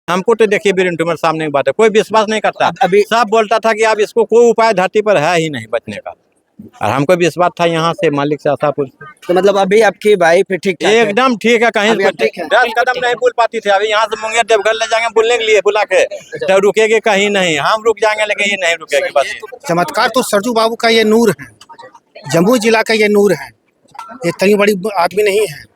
हमको तो देखिए ब्रेन ट्यूमर सामने की बात है, कोई विश्वास नहीं करता। अभी सब बोलता था कि अब इसको कोई उपाय धरती पर है ही नहीं बचने का, और हमको विश्वास था यहाँ से मालिक से आशापुर से। तो मतलब अभी आपकी वाइफ ठीक ठाक है? एकदम ठीक है, कहीं अभी आप ठीक है? 10 कदम नहीं बोल पाती थी। अभी यहाँ से मुंगेर देवघर ले जाएंगे बोलने के लिए बुला के, तो रुकेगी कहीं नहीं। हम रुक जाएंगे लेकिन ये नहीं रुकेगी बस। चमत्कार तो सरजू बाबू का ये नूर है, जम्मू जिला का ये नूर है। ये इतनी बड़ी आदमी नहीं है,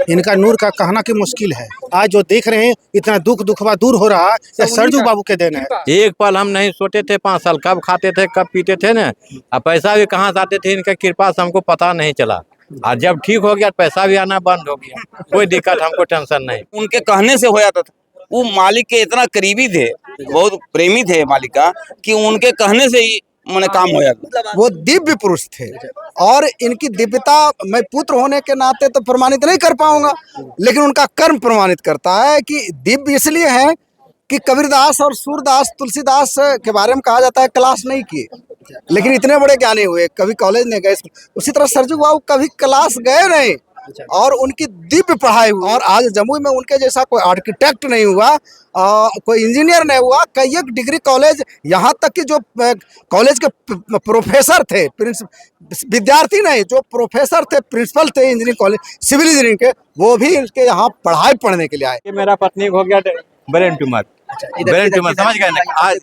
इनका नूर का कहना की मुश्किल है। आज जो देख रहे हैं इतना दुखवा दूर हो रहा है, ये सरजू बाबू के देन है। एक पल हम नहीं सोते थे 5 साल कब खाते थे कब पीते थे ना, अब पैसा भी कहाँ से आते थे, इनका कृपा से हमको पता नहीं चला। और जब ठीक हो गया पैसा भी आना बंद हो गया, कोई दिक्कत हमको टेंशन नहीं। उनके कहने से हो जाता था। वो मालिक के इतना करीबी थे, बहुत प्रेमी थे मालिक का, कि उनके कहने से ही मैंने काम हो जाता। वो दिव्य पुरुष थे और इनकी दिव्यता मैं पुत्र होने के नाते तो प्रमाणित नहीं कर पाऊंगा, लेकिन उनका कर्म प्रमाणित करता है कि दिव्य इसलिए है कि कबीरदास और सूरदास तुलसीदास के बारे में कहा जाता है क्लास नहीं किए, लेकिन इतने बड़े ज्ञानी हुए, कभी कॉलेज नहीं गए। उसी तरह सरजू बाबू कभी क्लास गए नहीं और उनकी दिव्य पढ़ाई हुई। और आज जमुई में उनके जैसा कोई आर्किटेक्ट नहीं हुआ, कोई इंजीनियर नहीं हुआ, कई एक डिग्री कॉलेज, यहाँ तक कि जो कॉलेज के प्रोफेसर थे, विद्यार्थी नहीं, जो प्रोफेसर थे, प्रिंसिपल थे इंजीनियरिंग कॉलेज सिविल इंजीनियरिंग के, वो भी इसके यहाँ पढ़ाई पढ़ने के लिए आए। मेरा पत्नी को हो गया ब्रेन ट्यूमर, ब्रेन ट्यूमर समझ गए ना। आज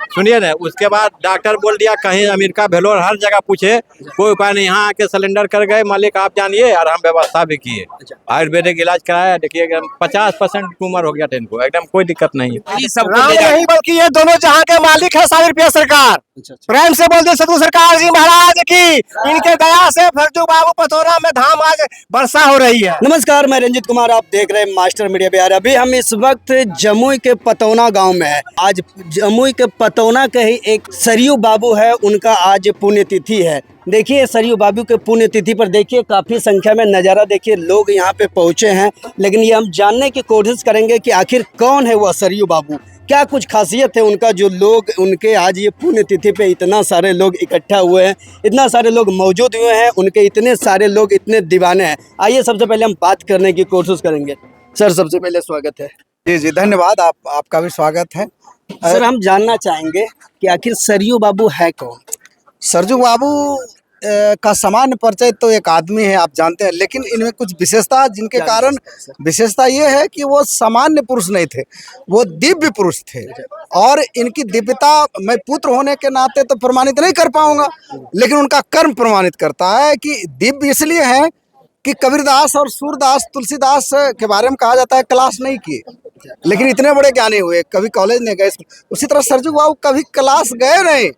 सुनिए ना, उसके बाद डॉक्टर बोल दिया कहीं अमेरिका भेलोर हर जगह पूछे, कोई उपाय नहीं। यहाँ आके सिलेंडर कर गए मालिक आप जानिए, और हम व्यवस्था भी किए, आयुर्वेदिक इलाज कराया। देखिए 50% ट्यूमर हो गया, इनको एकदम कोई दिक्कत नहीं है। नहीं बल्कि ये दोनों जहाँ के मालिक है 100 रुपया सरकार। प्रेम से बोल दे सतगुरु सरकार जी महाराज की, इनके दया से सरजू बाबू पतोरा में धाम आज वर्षा हो रही है। नमस्कार, मैं रंजित कुमार, आप देख रहे हैं मास्टर मीडिया बिहार। अभी हम इस वक्त जमुई के पतौना गांव में है। आज जमुई के पतौना के ही एक सरयू बाबू है, उनका आज पुण्यतिथि है। देखिए सरयू बाबू के पुण्यतिथि पर देखिए काफ़ी संख्या में नज़ारा, देखिए लोग यहाँ पे पहुँचे हैं। लेकिन ये हम जानने की कोशिश करेंगे कि आखिर कौन है वह सरयू बाबू, क्या कुछ खासियत है उनका, जो लोग उनके आज ये पुण्यतिथि पे इतना सारे लोग इकट्ठा हुए हैं, इतना सारे लोग मौजूद हुए हैं, उनके इतने सारे लोग इतने दीवाने हैं। आइए सबसे पहले हम बात करने की कोशिश करेंगे। सर सबसे पहले स्वागत है। जी जी धन्यवाद, आपका भी स्वागत है। सर हम जानना चाहेंगे कि आखिर सरयू बाबू है कौन? सरजू बाबू का सामान्य परिचय तो एक आदमी है, आप जानते हैं, लेकिन इनमें कुछ विशेषता, जिनके कारण विशेषता ये है कि वो सामान्य पुरुष नहीं थे, वो दिव्य पुरुष थे। और इनकी दिव्यता मैं पुत्र होने के नाते तो प्रमाणित नहीं कर पाऊंगा, लेकिन उनका कर्म प्रमाणित करता है कि दिव्य इसलिए है कि कबीरदास और सूरदास तुलसीदास के बारे में कहा जाता है क्लास नहीं किए, लेकिन इतने बड़े ज्ञानी हुए, कभी कॉलेज नहीं गए। उसी तरह सरजू बाबू कभी क्लास गए नहीं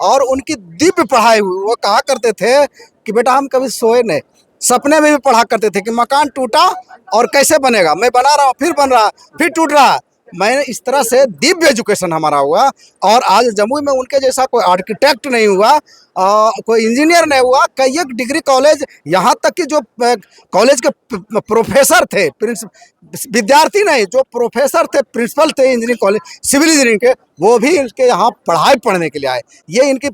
और उनकी दिव्य पढ़ाई हुई। वो कहा करते थे कि बेटा हम कभी सोए नहीं, सपने में भी पढ़ा करते थे कि मकान टूटा और कैसे बनेगा, मैं बना रहा हूँ, फिर बन रहा, फिर टूट रहा। मैं इस तरह से दिव्य एजुकेशन हमारा हुआ। और आज जमुई में उनके जैसा कोई आर्किटेक्ट नहीं हुआ, कोई इंजीनियर नहीं हुआ, कई एक डिग्री कॉलेज, यहाँ तक कि जो कॉलेज के प्रोफेसर थे, विद्यार्थी नहीं, जो प्रोफेसर थे, प्रिंसिपल थे इंजीनियरिंग कॉलेज सिविल इंजीनियरिंग के, वो भी इनके यहाँ पढ़ाई पढ़ने के लिए आए। ये इनकी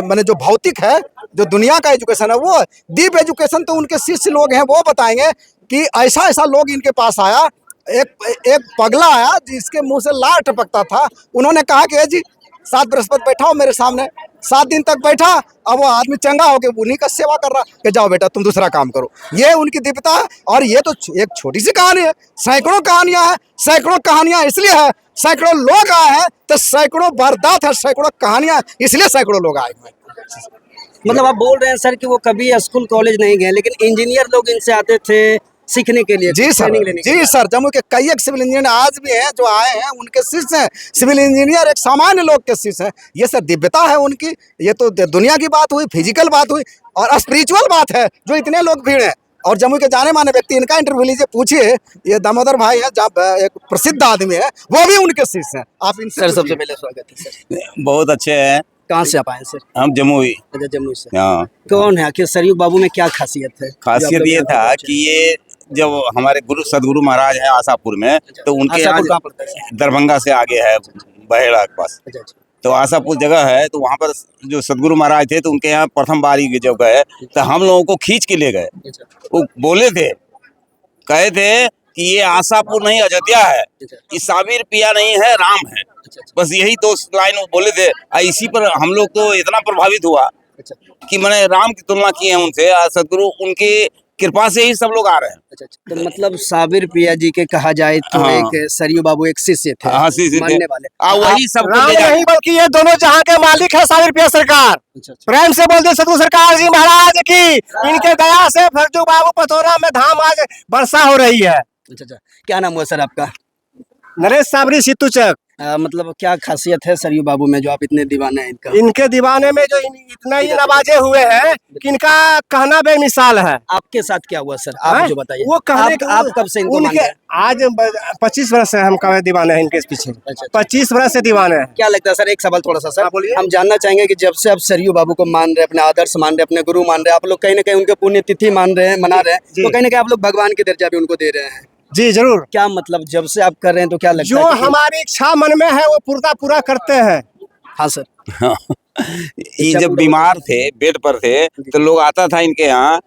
मैंने जो भौतिक है, जो दुनिया का एजुकेशन है, वो दिव्य एजुकेशन तो उनके शिष्य लोग हैं, वो बताएंगे कि ऐसा ऐसा लोग इनके पास आया। एक पगला आया जिसके मुंह से लार टपकता था, उन्होंने कहा कि जी 7 बृहस्पति बैठा हो मेरे सामने। 7 दिन तक बैठा, अब वो आदमी चंगा हो गया, उन्हीं का सेवा कर रहा कि जाओ बेटा तुम दूसरा काम करो। ये उनकी दिव्यता है। और ये तो एक छोटी सी कहानी है, सैकड़ों कहानियां हैं। सैकड़ों कहानियां इसलिए है, सैकड़ों लोग आए हैं तो सैकड़ों वारदात है, सैकड़ों कहानियां इसलिए सैकड़ों लोग आए हुए हैं। मतलब आप बोल रहे हैं सर कि वो कभी स्कूल कॉलेज नहीं गए, लेकिन इंजीनियर लोग इनसे आते थे सीखने के लिए, जी सर, जी सर। जम्मू के कई एक सिविल इंजीनियर आज भी हैं जो आए हैं, उनके शिष्य हैं। सिविल इंजीनियर एक सामान्य लोग के शिष्य हैं। ये सर दिव्यता है उनकी। ये तो दुनिया की बात हुई, फिजिकल बात हुई, और स्पिरिचुअल बात है जो इतने लोग भीड़ हैं। और जम्मू के जाने माने व्यक्ति, इनका इंटरव्यू लीजिए, पूछिए, ये दामोदर भाई है, जब एक प्रसिद्ध आदमी है, वो भी उनके शिष्य हैं। आप इनसे सर सबसे पहले स्वागत है सर। बहुत अच्छे हैं। कहाँ से आप आए सर? हम जमुई। अच्छा जमुई से। हाँ। कौन है आखिर सरयू बाबू में क्या खासियत है? खासियत ये था कि ये जब हमारे गुरु सदगुरु महाराज हैं आशापुर में, तो उनके यहाँ दरभंगा से आगे है, बहेड़ा के पास। तो आशापुर जगह है, तो वहाँ पर जो सदगुरु महाराज थे, तो उनके यहाँ प्रथम बारी की जगह है, तो हम लोगों को खींच के ले गए। वो बोले थे, कहे थे कि ये आशापुर नहीं अयोध्या है, ये साबिर पिया नहीं है, राम है। बस यही दो लाइन वो बोले थे। इसी पर हम लोग तो इतना प्रभावित हुआ कि मैंने राम की तुलना की है उनसे। सदगुरु उनकी कृपा से ही सब लोग आ रहे हैं। तो मतलब साबिर पिया जी के कहा जाए तो हाँ। एक सरयू बाबू एक शिष्य थे, हाँ, शिष्य थे। मानने वाले। वही सबको राम ले जाके- नहीं बल्कि ये दोनों जहां के मालिक है साबिर पिया सरकार। प्रेम से बोल दे सतगुरु सरकार जी महाराज की। इनके दया से फरजू बाबू पथौरा में धाम आज वर्षा हो रही है। अच्छा, क्या नाम हुआ सर आपका? नरेश साबरी सितुचक। मतलब क्या खासियत है सरयू बाबू में जो आप इतने दीवाने हैं इनका? इनके दीवाने में जो इतना ही नवाजे हुए हैं कि इनका कहना बेमिसाल है। आपके साथ क्या हुआ सर, आप हैं? जो बताइए। वो कहने आप कब से इनको मान उनके रहे हैं? आज 25 वर्ष से हम कहे दीवाने हैं इनके पीछे। 25 वर्ष से दीवाने हैं। क्या लगता है सर, एक सवाल थोड़ा सा सर, हाँ, बोलिए। हम जानना चाहेंगे कि जब से आप सरयू बाबू को मान रहे हैं, अपने आदर्श मान रहे हैं, अपने गुरु मान रहे हैं, आप लोग कहीं ना कहीं उनके पुण्यतिथि मान रहे हैं, मना रहे हैं, तो कहीं ना कहीं आप लोग भगवान की दर्जा भी उनको दे रहे हैं। जी जरूर। क्या मतलब जब से आप कर रहे हैं तो क्या लगता जो है कि- हमारी इच्छा मन में है वो पूरा करते हैं। हाँ सर। ये जब बीमार थे, बेड पर थे, तो लोग आता था इनके यहाँ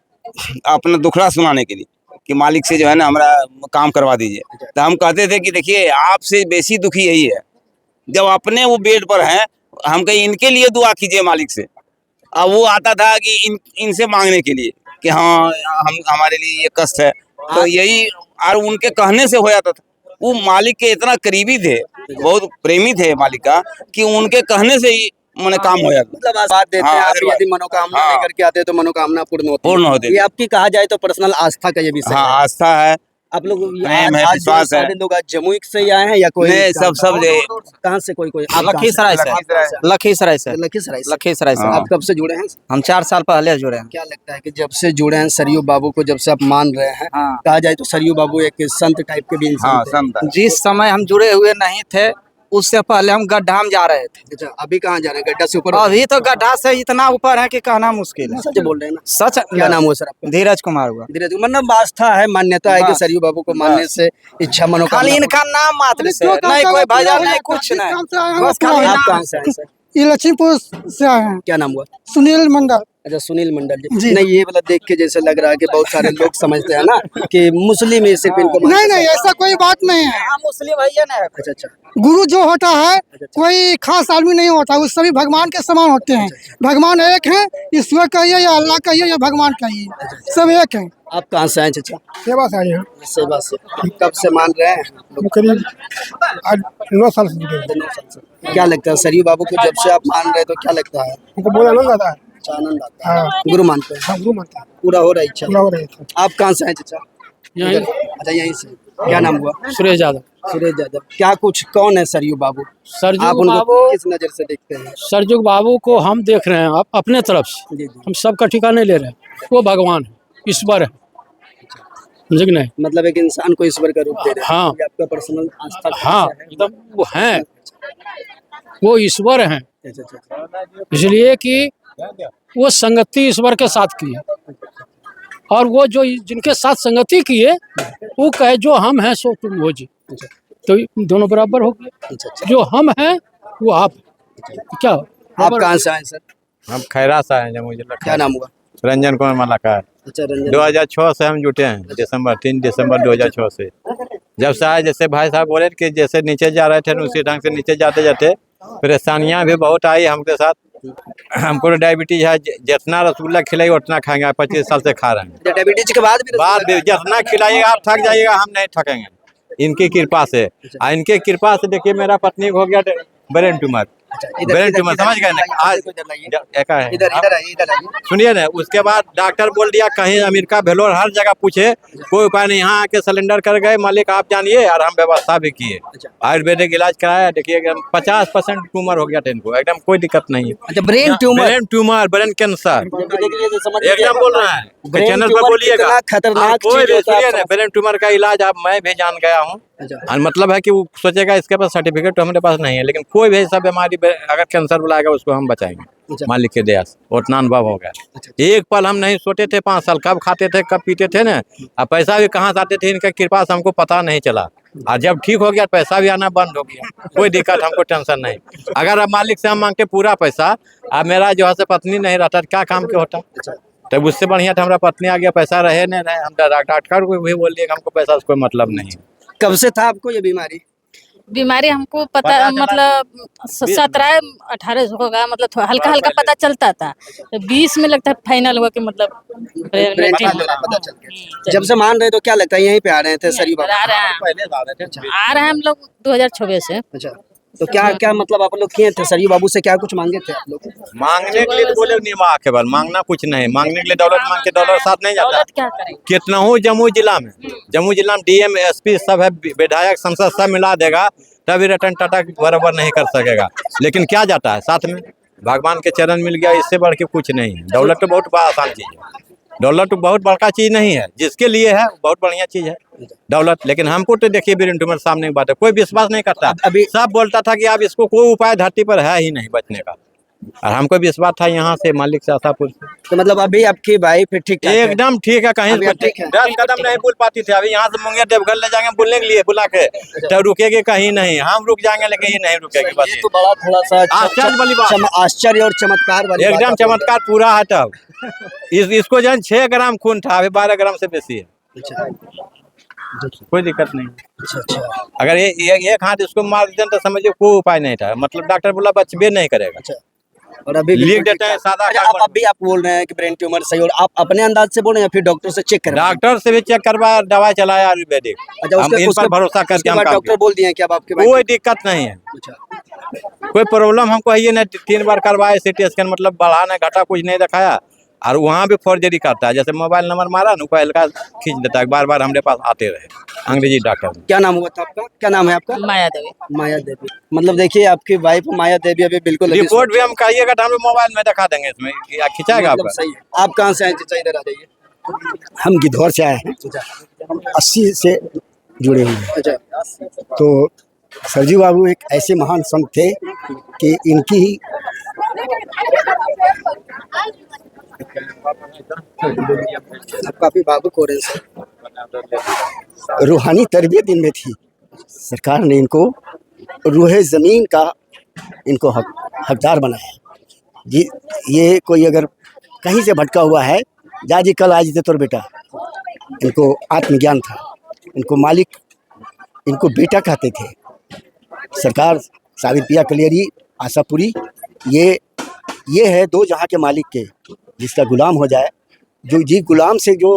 अपना दुखड़ा सुनाने के लिए कि मालिक से जो है ना हमारा काम करवा दीजिए। तो हम कहते थे कि देखिए आपसे बेसी दुखी यही है। जब अपने वो बेड पर हैं, हम कहीं इनके लिए दुआ कीजिए मालिक से। अब वो आता था कि इनसे मांगने के लिए कि हाँ हम हमारे लिए ये कष्ट है, तो यही और उनके कहने से हो जाता था। वो मालिक के इतना करीबी थे, बहुत प्रेमी थे मालिक का, कि उनके कहने से ही मैंने काम हो जाता। मतलब आज बात देते हाँ, हैं, आप आशीर्वाद। यदि मनोकामना हाँ। लेकर के आते हैं तो मनोकामना पूर्ण होती है। पूर्ण होती है। ये आपकी कहा जाए तो पर्सनल आस्था का ये विषय हाँ, है। आस्था है, आप लोग प्रेम है, आज विश्वास है। सारे लोग आज जमुई से ही आए हैं या कोई नहीं, सब कहाँ से? कोई आप लखीसराय से। लखीसराय से। लखीसराय से। लखीसराय से। आप कब से जुड़े हैं? हम 4 साल पहले जुड़े हैं। क्या लगता है कि जब से जुड़े हैं सरयू बाबू को, जब से आप मान रहे हैं, हाँ। कहा जाए तो सरयू बाबू एक संत टाइप के भी इंसान हाँ थे। संत है। जिस समय हम जुड़े हुए नहीं थे उससे पहले हम गड्ढा में जा रहे थे। अच्छा, अभी कहाँ जा रहे हैं? गड्ढा से ऊपर? अभी तो गड्ढा से इतना ऊपर है कि कहना मुश्किल है। सच बोल रहे हैं ना? सच। क्या नाम हुआ सर आपका? धीरज कुमार हुआ। धीरे धीरे मतलब आस्था है, मान्यता है कि सरयू बाबू को मानने से इच्छा खाली मनोकामना। इनका नाम मात्र से, नहीं कोई भजन नहीं कुछ नहीं, बस खाली आप नाम। कहाँ से आए सर? ये लक्ष्मीपुर से आए हैं। क्या नाम हुआ? सुनील मंडल। अच्छा, सुनील मंडल जी। नहीं, ये वाला देख के जैसे लग रहा है कि बहुत सारे लोग समझते हैं ना कि मुस्लिम ही सिर्फ इनको मानते नहीं हैं। नहीं, ऐसा कोई बात नहीं है। हाँ, मुस्लिम भैया ने। अच्छा अच्छा। गुरु जो होता है कोई खास आदमी नहीं होता, वो सभी भगवान के समान होते हैं। भगवान एक है, ईश्वर कहिए या अल्लाह कहिए या भगवान कहिए, सब एक है। आप कहाँ से आए चाचा? सेवा सारी है। सेवा से। कब से मान रहे हैं? करीब 9 साल से जुड़े। क्या लगता है सरयू बाबू को जब से आप मान रहे हैं तो क्या लगता है? हमको बोला नहीं जाता है। अच्छा, आनंद आता है। गुरु मानते हैं, हाँ, गुरु मानता है। पूरा हो रहा है इच्छा। पूरा हो रहा है। आप कहाँ से आए चाचा? यहीं। अच्छा, यहीं से। क्या नाम हुआ? सुरेश यादव। सुरेश यादव। क्या कुछ कौन है सरयू बाबू? आप सरजुग उनको बाबू। किस नजर से देखते हैं? सरजुग बाबू को हम देख रहे हैं अपने तरफ से, जी जी। हम सबका ठिकाना नहीं ले रहे हैं। वो भगवान है, ईश्वर है, समझे कि नहीं? मतलब एक इंसान को ईश्वर का रूप दे रहे हैं। हाँ। ये आपका पर्सनल आस्था का हाँ, विषय है। एकदम वो हैं, वो ईश्वर हैं। अच्छा, अच्छा, अच्छा। इसलिए कि वो संगति ईश्वर के साथ की है, और वो जो जिनके साथ संगति किए वो कहे जो हम हैं सो तुम हो जी, तो दोनों बराबर हो गए। अच्छा, अच्छा। जो हम हैं वो आप, क्या आप कहाँ से आए सर? हम खैरा से आए जमुई जिला। क्या नाम हुआ? रंजन कुमार मलाकार। अच्छा, रंजन। 2006 से हम जुटे हैं, 3 दिसंबर 2006 से। जब से आए, जैसे भाई साहब बोले कि जैसे नीचे जा रहे थे उसी ढंग से नीचे जाते जाते परेशानियां भी बहुत आई हमके साथ। हमको डायबिटीज है, जितना रसगुल्ला खिलाइए उतना खाएंगे। 25 साल से खा रहे हैं। डायबिटीज के बाद भी जितना खिलाइएगा आप थक जाइएगा, हम नहीं थकेंगे इनकी कृपा से। इनके कृपा से देखिए मेरा पत्नी को हो गया ब्रेन ट्यूमर। ब्रेन ट्यूमर समझ गए ना? आज एका है। इधर आइए, इधर आइए। सुनिए ना, उसके बाद डॉक्टर बोल दिया कहीं अमेरिका भेलोर हर जगह पूछे, कोई उपाय नहीं। यहाँ आके सिलेंडर कर गए मालिक आप जानिए, और हम व्यवस्था भी किए। आयुर्वेदिक इलाज कराया, देखिए एकदम 50% ट्यूमर हो गया था इनको, एकदम कोई दिक्कत नहीं है। अच्छा, ब्रेन ट्यूमर। ब्रेन कैंसर समझ एकदम बोल रहा है। ब्रेन चैनल ट्यूमर पर बोलिएगा। कितना खतरनाक आप कोई चीज भी होता है, सुनिए आप ना, ब्रेन ट्यूमर का इलाज अब मैं भी जान गया हूँ। और मतलब है कि वो सोचेगा इसके पास सर्टिफिकेट तो हमारे पास नहीं है, लेकिन कोई भी ऐसा बीमारी अगर कैंसर बुलाएगा उसको हम बचाएंगे मालिक के दया से। उतना अनुभव हो गया। एक पल हम नहीं सोते थे 5 साल कब खाते थे कब पीते थे ना, और पैसा भी कहाँ से आते थे इनका कृपा से हमको पता नहीं चला। और जब ठीक हो गया पैसा भी आना बंद हो गया, कोई दिक्कत हमको टेंशन नहीं। अगर अब मालिक से हम मांगते पूरा पैसा, अब मेरा जो है से पत्नी नहीं रहता क्या काम के होता। तब उससे बढ़िया था हमारा पत्नी आ गया, पैसा रहे नहीं रहे, हम डॉक्टर को भी बोल दिए कि हमको पैसा से कोई मतलब नहीं है। कब से था आपको ये बीमारी? बीमारी हमको पता पता चला मतलब 17-18 होगा, मतलब हल्का हल्का पता चलता था। तो 20 में लगता है फाइनल हुआ कि मतलब ब्रेन ट्यूमर पता चल गया। जब से मान रहे तो क्या लगता है यहीं पे आ रहे थे शरीफ बाबू? आ रहे हैं हम लोग 2026 से। अच्छा, तो क्या मतलब आप लोग किए थे शरीफ बाबू से, क्या कुछ मांगे थे आप लोग? मांगने के लिए तो बोले नहीं, माँ केवल मांगना कुछ नहीं, मांगने के लिए दौलत मांग के दौलत साथ नहीं जाता। दौलत क्या करें? कितना हूँ जम्मू जिला में डीएम एसपी सब है, विधायक संसद सब मिला देगा तभी रतन टाटा बराबर नहीं कर सकेगा। लेकिन क्या जाता है साथ में, भगवान के चरण मिल गया, इससे बढ़ के कुछ नहीं है। दौलत तो बहुत बड़ा आसान चीज है, दौलत तो बहुत बड़का चीज नहीं है, जिसके लिए है बहुत बढ़िया चीज है दौलत। लेकिन हमको तो देखिए ब्रेन ट्यूमर सामने की बात है, कोई विश्वास नहीं करता। अभी सब बोलता था कि अब इसको कोई उपाय धरती पर है ही नहीं बचने का, और हमको विश्वास था यहाँ से मालिक से आशापुर से। तो मतलब अभी आपकी वाइफ ठीक ठाक है? एकदम ठीक है, कहीं अभी आप ठीक है? 10 कदम नहीं बोल पाती थी, अभी यहाँ से मुंगेर देवघर ले जाएंगे बोलने के लिए बुला के, तो रुकेगी कहीं नहीं, हम रुक जाएंगे लेकिन ये नहीं रुकेगी। बस ये तो बड़ा थोड़ा सा आश्चर्य वाली बात, आश्चर्य और चमत्कार वाली एकदम बात चमत्कार पूरा है। तब इसको जन 6 ग्राम खून था, अभी 12 ग्राम से बेसी है, अच्छा कोई दिक्कत नहीं। अच्छा। अगर एक हाथ इसको मार देते तो समझिए कोई उपाय नहीं था, मतलब डॉक्टर बोला बचबे नहीं करेगा। अच्छा, और अभी लिख देते हैं सादा अच्छा, कार्बन। अभी आप बोल रहे हैं कि ब्रेन ट्यूमर सही, और आप अपने अंदाज से बोल रहे हैं या फिर डॉक्टर से चेक कर रहे हैं? डॉक्टर से भी चेक करवाया, दवा चलाया आयुर्वेदिक, अच्छा, हम इन पर भरोसा करके हम काम डॉक्टर बोल दिए कि अब आपके किए। कोई दिक्कत नहीं है, कोई प्रॉब्लम हमको है ये नहीं। 3 बार करवाए सिटी स्कैन, मतलब बढ़ा नहीं घटा कुछ नहीं दिखाया, और वहाँ भी फॉर्जरी करता है, जैसे मोबाइल नंबर मारा ना पहले का खींच देता है, बार बार हमारे पास आते रहे अंग्रेजी डॉक्टर। क्या नाम हुआ था आपका? क्या नाम है आपका? माया देवी। माया देवी। मतलब देखिए आपकी वाइफ माया देवी अभी बिल्कुल अभी रिपोर्ट भी हम कहिएगा तो हम मोबाइल में दिखा देंगे, इसमें खिंचाएगा मतलब आपका। सही है। आप कहाँ से आए? चाचा इधर आ जाइए। हम गिद्धौर से आए हैं, 80 से जुड़े हुए हैं। अच्छा, तो सरजू बाबू एक ऐसे महान संत थे कि इनकी ही आप काफी भावुक हो रहे हैं सर। रूहानी तरबियत इनमें थी। सरकार ने इनको रूहे ज़मीन का इनको हकदार बनाया। ये कोई अगर कहीं से भटका हुआ है, जा जी कल आज थे तोर बेटा, इनको आत्मज्ञान था, इनको मालिक, इनको बेटा कहते थे। सरकार साबिर पिया कलियरी आशापुरी ये है दो जहाँ के मालिक के, जिसका गुलाम हो जाए, जो जी गुलाम से जो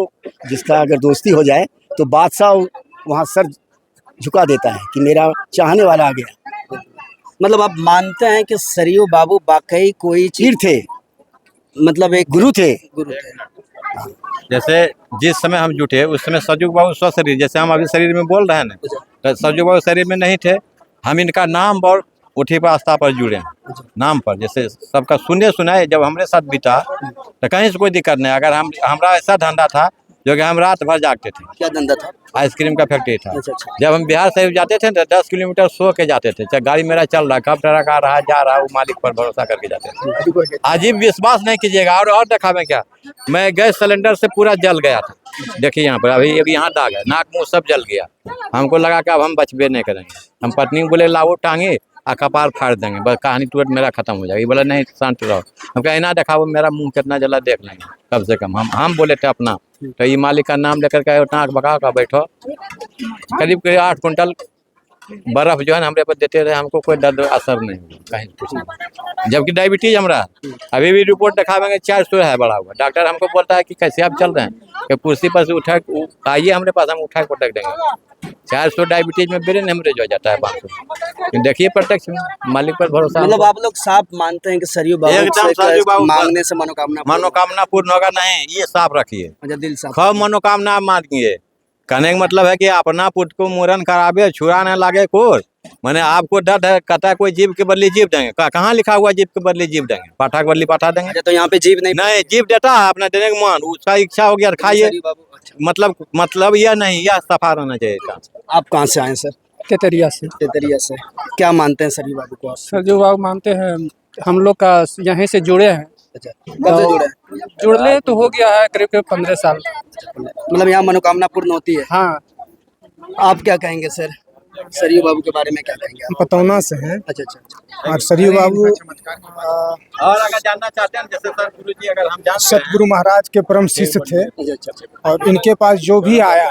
जिसका अगर दोस्ती हो जाए तो बादशाह वहाँ सर झुका देता है कि मेरा चाहने वाला आ गया। मतलब आप मानते हैं कि सरयू बाबू वाकई कोई पीर थे, मतलब एक गुरु थे। गुरु थे। जैसे जिस समय हम जुटे उस समय सरजू बाबू स्वस्थ शरीर, जैसे हम अभी शरीर में बोल रहे हैं ना, तो सरजू बाबू शरीर में नहीं थे। हम इनका नाम और उठी पर आस्था पर जुड़े हैं, नाम पर। जैसे सबका सुने सुनाए जब हमारे साथ बीता तो कहीं से कोई दिक्कत नहीं। अगर हमारा ऐसा धंधा था जो कि हम रात भर जागते थे। क्या धंधा था? आइसक्रीम का फैक्ट्री था। अच्छा, अच्छा। जब हम बिहार शरीफ जाते थे तो 10 किलोमीटर सो के जाते थे, चाहे गाड़ी मेरा चल रहा, कब ट्रक आ रहा है जा रहा है, वो मालिक पर भरोसा करके जाते थे। अजीब विश्वास नहीं कीजिएगा। और दिखावे क्या, मैं गैस सिलेंडर से पूरा जल गया था। देखिए यहाँ पर अभी यहाँ दाग है, नाक मुंह सब जल गया। हमको लगा कि अब हम बचबे नहीं करेंगे। हम पत्नी बोले लाओ टांगे आ कपार फाड़ देंगे, बस कहानी तुरंत मेरा खत्म हो जाएगी। बोला नहीं शांत रहो। हम कहा ना दिखाओ मेरा मुंह कितना जला, देख लेंगे कम से कम। हम बोले थे अपना, तो ये मालिक का नाम लेकर के नाक बका का बैठो। करीब 8 कुंटल बर्फ जो है ना हमारे पर देते रहे, हमको कोई दर्द असर नहीं हुआ कहीं कुछ नहीं। जबकि डायबिटीज हमारा अभी भी रिपोर्ट दिखावेंगे 400 है बढ़ा हुआ। डॉक्टर हमको बोलता है कि कैसे आप चल रहे हैं, कि कुर्सी पर से उठा आइए हमारे पास, हम उठा के पटक देंगे। 400 डायबिटीज में ब्रेन हेमरेज हो जाता है 500। देखिए प्रत्यक्ष में मालिक पर भरोसा। मतलब आप लोग साफ मानते हैं कि सरयू बाबू मांगने से मनोकामना पूर्ण होगा? नहीं, ये साफ रखिए। अच्छा, दिल साफ। खूब मनोकामना मांगिए। कहने का मतलब है कि अपना पुत्र को मुरन करावे, छुरा न लागे कोई। मैंने आपको डर है, कहता है कोई जीव के बदले जीव देंगे। कहाँ लिखा हुआ जीव के बदले जीव देंगे? पाठा के बदले पाठा देंगे। अच्छा, तो यहाँ पे जीव नहीं जीव देता है अपना देने का मन, उसका इच्छा हो गया खाइए। मतलब यह नहीं, यह सफा रहना चाहिए। आप कहाँ से आए सर? तेतरिया से। तेतरिया से। क्या मानते हैं सरयू बाबू को? सरजू बाबू मानते हैं, हम लोग का यहीं से जुड़े हैं। अच्छा, कब से जुड़े? जुड़ले तो हो गया है करीब 15 साल। मतलब यहाँ मनोकामना पूर्ण होती है? हाँ। आप क्या कहेंगे सर? सरयू बाबू के बारे में क्या कहेंगे आप? पतौना से हैं। अच्छा अच्छा अच्छा। और सरयू बाबू और अगर जानना चाहते हैं जैसे सर गुरु जी अगर हम जान गए हैं, सतगुरु महाराज के परम शिष्य थे अच्छा अच्छा अच्छा। और इनके पास जो भी आया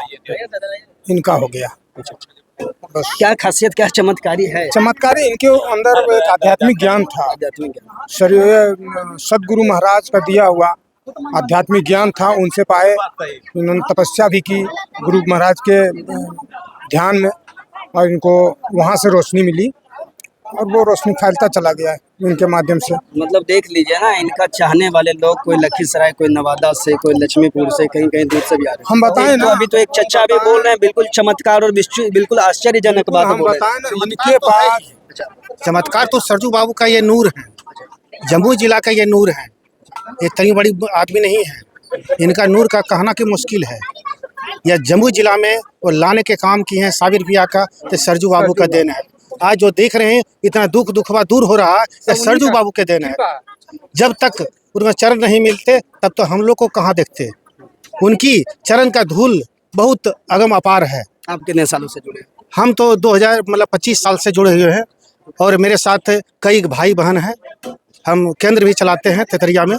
इनका हो गया। बस क्या खासियत क्या चमत्कारी है? चमत्कारी इनके अंदर वो एक आध्यात्मिक ज्ञान था। आध्यात्मिक ज्ञान। सदगुरु महाराज का दिया हुआ आध्यात्मिक ज्ञान था, उनसे पाए। इन्होंने तपस्या भी की गुरु महाराज के ध्यान में और इनको वहाँ से रोशनी मिली और वो रोशनी फैलता चला गया है इनके माध्यम से। मतलब देख लीजिए ना, इनका चाहने वाले लोग कोई लखीसराय, कोई नवादा से, कोई लक्ष्मीपुर से, कहीं कहीं दूर से भी आ रहे हैं। हम बताएं ना, अभी तो एक चचा भी बोल रहे हैं बिल्कुल चमत्कार और बिल्कुल आश्चर्यजनक बात हम बोल रहे हैं। बताएं ना, इनके पास चमत्कार तो सरजू बाबू का ये नूर है, जमुई जिला का ये नूर है। ये इतनी बड़ी आदमी नहीं है, इनका नूर का कहना की मुश्किल है। यह जमुई जिला में वो लाने के काम किए हैं साबिर पिया का, तो सरजू बाबू का देन है। आज जो देख रहे हैं इतना दुखवा दूर हो रहा है, ये सरजू बाबू के देन है। जब तक उनका चरण नहीं मिलते तब तो हम लोग को कहाँ देखते। उनकी चरण का धूल बहुत अगम अपार है। आप कितने सालों से जुड़े? हम तो 25 साल से जुड़े हुए हैं और मेरे साथ कई भाई बहन हैं। हम केंद्र भी चलाते हैं तेतरिया में।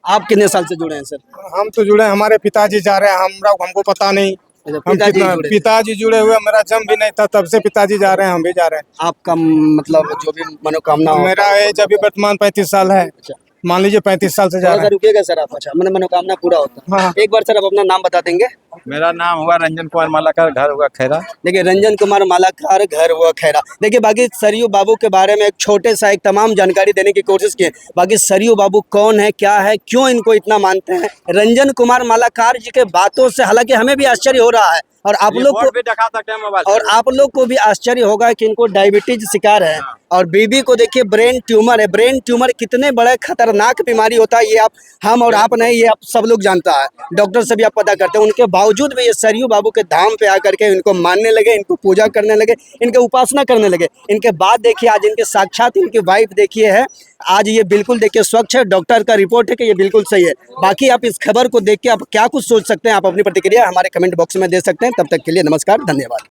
आप कितने साल से जुड़े हैं सर? हम तो जुड़े, हमारे पिताजी जा रहे हैं, हमको पता नहीं। हम पिताजी कितना जुड़े। पिताजी जुड़े हुए, मेरा जन्म भी नहीं था तब से पिताजी जा रहे हैं, हम भी जा रहे हैं। आपका मतलब जो भी मनोकामना हो। मेरा एज अभी वर्तमान 35 साल है, मान लीजिए 35 साल से जा थोड़ा रहे सा हैं। रुकिएगा सर आप। अच्छा, मैंने मनोकामना पूरा होता है। हाँ। एक बार सर आप अपना नाम बता देंगे? मेरा नाम हुआ रंजन कुमार मालाकर, घर हुआ खैरा। देखिए रंजन कुमार मालाकार, घर हुआ खैरा। देखिए बाकी सरयू बाबू के बारे में एक छोटे सा एक तमाम जानकारी देने की कोशिश की है। बाकी सरयू बाबू कौन है, क्या है, क्यों इनको इतना मानते हैं, रंजन कुमार मालाकार जी के बातों से हालांकि हमें भी आश्चर्य हो रहा है और आप लोग को भी दिखा सकते हैं मोबाइल और आप लोग को भी आश्चर्य होगा कि इनको डायबिटीज शिकार है और बीबी को देखिए ब्रेन ट्यूमर है। ब्रेन ट्यूमर कितने बड़े खतरनाक बीमारी होता है ये हम और आप नहीं, ये आप सब लोग जानता है, डॉक्टर से भी आप पता करते हैं। उनके बावजूद भी ये सरयू बाबू के धाम पे आकर के इनको मानने लगे, इनको पूजा करने लगे, इनके उपासना करने लगे। इनके बाद देखिए आज इनके साक्षात इनकी वाइफ देखिए है, आज ये बिल्कुल देखिए स्वच्छ है। डॉक्टर का रिपोर्ट है कि ये बिल्कुल सही है। बाकी आप इस खबर को देख के आप क्या कुछ सोच सकते हैं, आप अपनी प्रतिक्रिया हमारे कमेंट बॉक्स में दे सकते हैं। तब तक के लिए नमस्कार, धन्यवाद।